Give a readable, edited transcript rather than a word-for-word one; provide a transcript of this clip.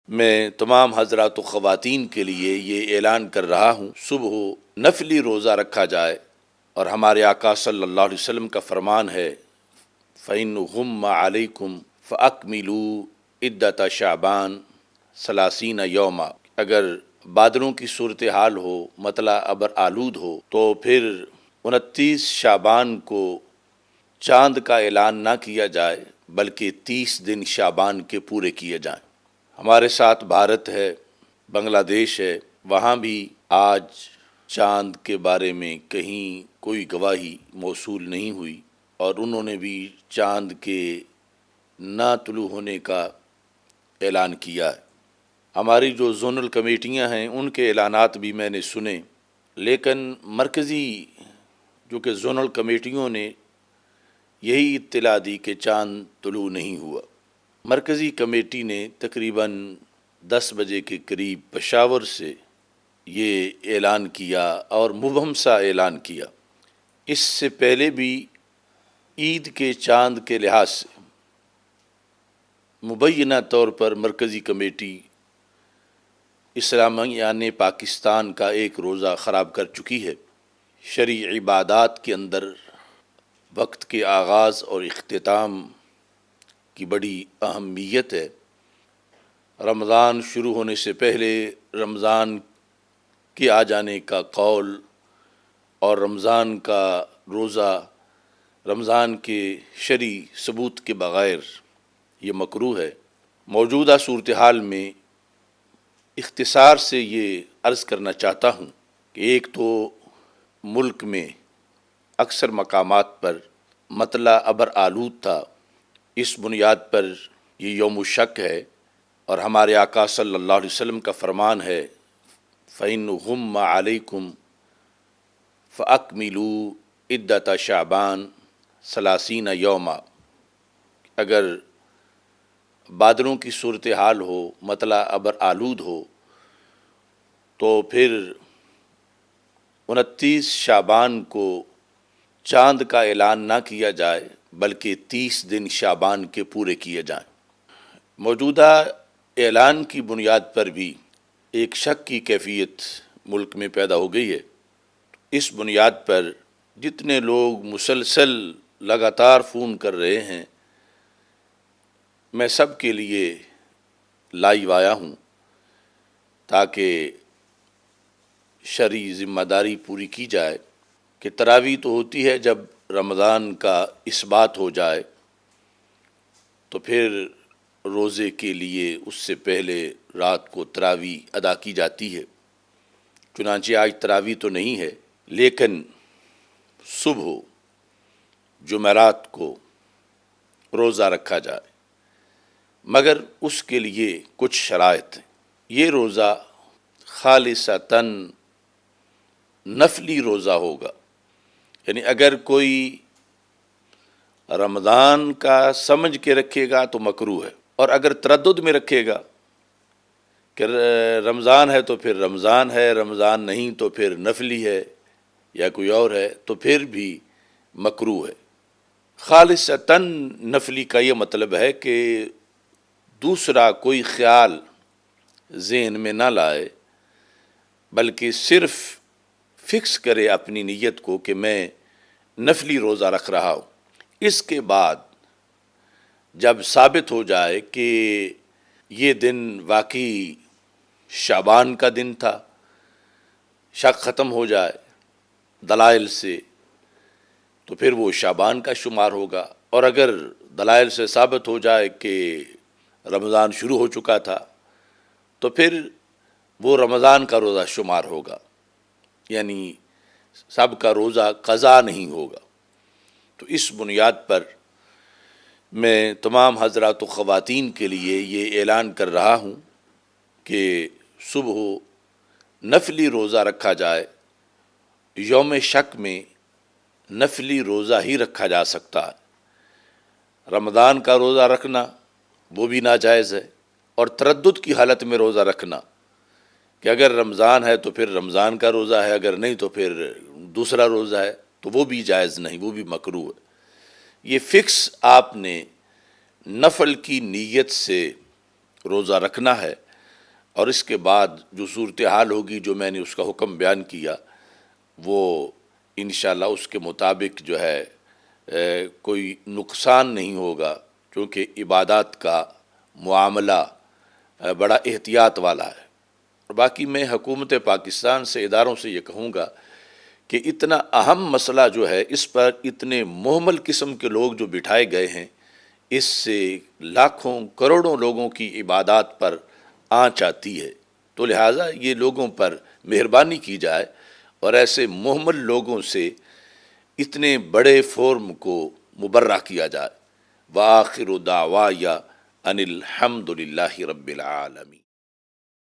میں تمام حضرات و خواتین کے لیے یہ اعلان کر رہا ہوں، صبح نفلی روزہ رکھا جائے، اور ہمارے آقا صلی اللہ علیہ وسلم کا فرمان ہے فَإِنْ غُمَّ عَلَيْكُمْ فَأَكْمِلُوا عِدَّةَ شَعْبَانَ 30 یوما۔ اگر بادلوں کی صورتحال ہو، مطلع ابر آلود ہو، تو پھر 29 شعبان کو چاند کا اعلان نہ کیا جائے بلکہ 30 دن شعبان کے پورے کیے جائیں۔ ہمارے ساتھ بھارت ہے، بنگلہ دیش ہے، وہاں بھی آج چاند کے بارے میں کہیں کوئی گواہی موصول نہیں ہوئی، اور انہوں نے بھی چاند کے نہ طلوع ہونے کا اعلان کیا ہے۔ ہماری جو زونل کمیٹیاں ہیں ان کے اعلانات بھی میں نے سنے، لیکن مرکزی جو کہ زونل کمیٹیوں نے یہی اطلاع دی کہ چاند طلوع نہیں ہوا۔ مرکزی کمیٹی نے تقریباً 10 بجے کے قریب پشاور سے یہ اعلان کیا، اور مبہم سا اعلان کیا۔ اس سے پہلے بھی عید کے چاند کے لحاظ سے مبینہ طور پر مرکزی کمیٹی اسلامیہ پاکستان کا ایک روزہ خراب کر چکی ہے۔ شرعی عبادات کے اندر وقت کے آغاز اور اختتام کی بڑی اہمیت ہے۔ رمضان شروع ہونے سے پہلے رمضان کے آ جانے کا قول اور رمضان کا روزہ رمضان کے شرعی ثبوت کے بغیر یہ مکروہ ہے۔ موجودہ صورتحال میں اختصار سے یہ عرض کرنا چاہتا ہوں کہ ایک تو ملک میں اکثر مقامات پر مطلع ابر آلود تھا، اس بنیاد پر یہ یوم شک ہے، اور ہمارے آقا صلی اللہ علیہ وسلم کا فرمان ہے فَإِنْ غُمَّ عَلَيْكُمْ فَأَكْمِلُوا عِدَّةَ شَعْبَانَ 30 یوما۔ اگر بادلوں کی صورتحال ہو، مطلع ابر آلود ہو، تو پھر 29 شعبان کو چاند کا اعلان نہ کیا جائے بلکہ 30 دن شعبان کے پورے کیے جائیں۔ موجودہ اعلان کی بنیاد پر بھی ایک شک کی کیفیت ملک میں پیدا ہو گئی ہے۔ اس بنیاد پر جتنے لوگ مسلسل لگاتار فون کر رہے ہیں، میں سب کے لیے لائیو آیا ہوں تاکہ شرعی ذمہ داری پوری کی جائے کہ تراویح تو ہوتی ہے جب رمضان کا اثبات ہو جائے، تو پھر روزے کے لیے اس سے پہلے رات کو تراویح ادا کی جاتی ہے۔ چنانچہ آج تراویح تو نہیں ہے، لیکن صبح جمعرات کو روزہ رکھا جائے، مگر اس کے لیے کچھ شرائط ہیں۔ یہ روزہ خالصتاً نفلی روزہ ہوگا، یعنی اگر کوئی رمضان کا سمجھ کے رکھے گا تو مکروہ ہے، اور اگر تردد میں رکھے گا کہ رمضان ہے تو پھر رمضان ہے، رمضان نہیں تو پھر نفلی ہے یا کوئی اور ہے، تو پھر بھی مکروہ ہے۔ خالصتاً نفلی کا یہ مطلب ہے کہ دوسرا کوئی خیال ذہن میں نہ لائے، بلکہ صرف فکس کرے اپنی نیت کو کہ میں نفلی روزہ رکھ رہا ہوں۔ اس کے بعد جب ثابت ہو جائے کہ یہ دن واقعی شعبان کا دن تھا، شک ختم ہو جائے دلائل سے، تو پھر وہ شعبان کا شمار ہوگا، اور اگر دلائل سے ثابت ہو جائے کہ رمضان شروع ہو چکا تھا تو پھر وہ رمضان کا روزہ شمار ہوگا، یعنی سب کا روزہ قضا نہیں ہوگا۔ تو اس بنیاد پر میں تمام حضرات و خواتین کے لیے یہ اعلان کر رہا ہوں کہ صبح نفلی روزہ رکھا جائے۔ یوم شک میں نفلی روزہ ہی رکھا جا سکتا ہے، رمضان کا روزہ رکھنا وہ بھی ناجائز ہے، اور تردد کی حالت میں روزہ رکھنا کہ اگر رمضان ہے تو پھر رمضان کا روزہ ہے، اگر نہیں تو پھر دوسرا روزہ ہے، تو وہ بھی جائز نہیں، وہ بھی مکروہ ہے۔ یہ فکس آپ نے نفل کی نیت سے روزہ رکھنا ہے، اور اس کے بعد جو صورتحال ہوگی، جو میں نے اس کا حکم بیان کیا، وہ انشاءاللہ اس کے مطابق جو ہے کوئی نقصان نہیں ہوگا، کیونکہ عبادات کا معاملہ بڑا احتیاط والا ہے۔ اور باقی میں حکومت پاکستان سے، اداروں سے یہ کہوں گا کہ اتنا اہم مسئلہ جو ہے، اس پر اتنے مہمل قسم کے لوگ جو بٹھائے گئے ہیں، اس سے لاکھوں کروڑوں لوگوں کی عبادات پر آنچ آتی ہے۔ تو لہٰذا یہ لوگوں پر مہربانی کی جائے اور ایسے مہمل لوگوں سے اتنے بڑے فورم کو مبرہ کیا جائے۔ وآخر دعوایا ان الحمد للہ رب العالمین۔